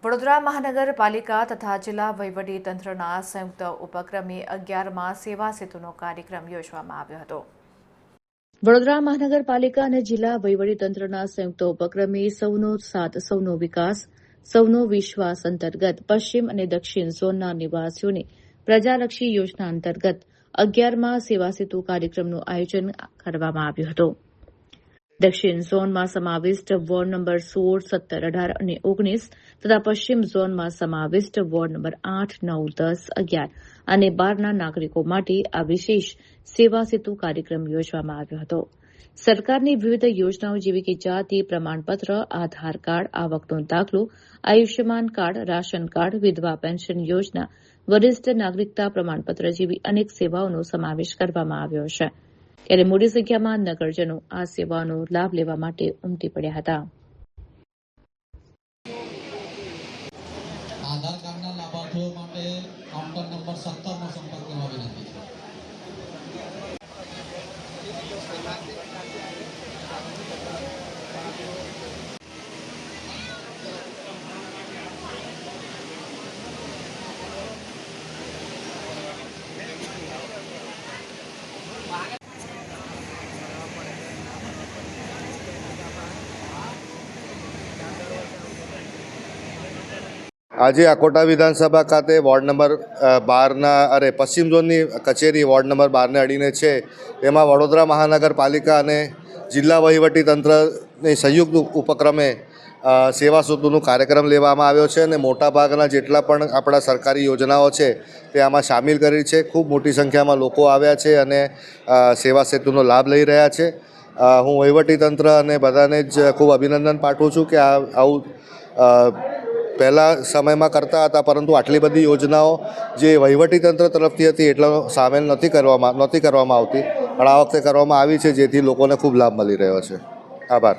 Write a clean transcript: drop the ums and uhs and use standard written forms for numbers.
વડોદરા મહાનગરપાલિકા તથા જિલ્લા વહીવટીતંત્રના સંયુક્ત ઉપક્રમે 11મા સેવા સેતુનો કાર્યક્રમ યોજવામાં આવ્યો હતો। વડોદરા મહાનગરપાલિકા અને જિલ્લા વહીવટીતંત્રના સંયુક્ત ઉપક્રમે સૌનો સાથ સૌનો વિકાસ સૌનો વિશ્વાસ અંતર્ગત પશ્ચિમ અને દક્ષિણ ઝોનના નિવાસીઓને પ્રજાલક્ષી યોજના અંતર્ગત 11મા સેવા સેતુ કાર્યક્રમનું આયોજન કરવામાં આવ્યું હતું। દક્ષિણ ઝોનમાં સમાવિષ્ટ વોર્ડ નંબર 16, 17, 18 અને 19 તથા પશ્ચિમ ઝોનમાં સમાવિષ્ટ વોર્ડ નંબર 8, 9, 10, 11 અને 12ના નાગરિકો માટે આ વિશેષ સેવા સેતુ કાર્યક્રમ યોજવામાં આવ્યો હતો। સરકારની વિવિધ યોજનાઓ જેવી કે જાતિ પ્રમાણપત્ર, આધાર કાર્ડ, આવકનો દાખલો, આયુષ્યમાન કાર્ડ, રાશન કાર્ડ, વિધવા પેન્શન યોજના, વરિષ્ઠ નાગરિકતા પ્રમાણપત્ર જેવી અનેક સેવાઓનો સમાવેશ કરવામાં આવ્યો છે। ત્યારે મોટી સંખ્યામાં નગરજનો આ સેવાનો લાભ લેવા માટે ઉમટી પડ્યા હતા। આધાર કાર્ડના લાભાર્થીઓ માટે કાઉન્ટર નંબર 17નો સંપર્ક કરવા વિનંતી છે। આજે અકોટા વિધાનસભા ખાતે વોર્ડ નંબર 12 પશ્ચિમ ઝોનની કચેરી વોર્ડ નંબર 12ને અડીને છે। તેમાં વડોદરા મહાનગરપાલિકા અને જિલ્લા વહીવટીતંત્રની સંયુક્ત ઉપક્રમે સેવા સેતુનો કાર્યક્રમ લેવામાં આવ્યો છે અને મોટાભાગના જેટલા પણ આપણા સરકારી યોજનાઓ છે તે આમાં સામેલ કરી છે। ખૂબ મોટી સંખ્યામાં લોકો આવ્યા છે અને સેવા સેતુનો લાભ લઈ રહ્યા છે। હું વહીવટીતંત્ર અને બધાને જ ખૂબ અભિનંદન પાઠવું છું કે આવું પહેલાં સમયમાં કરતા હતા, પરંતુ આટલી બધી યોજનાઓ જે વહીવટીતંત્ર તરફથી હતી એટલો સામેલ નહોતી કરવામાં આવતી, પણ આ વખતે કરવામાં આવી છે, જેથી લોકોને ખૂબ લાભ મળી રહ્યો છે। આભાર।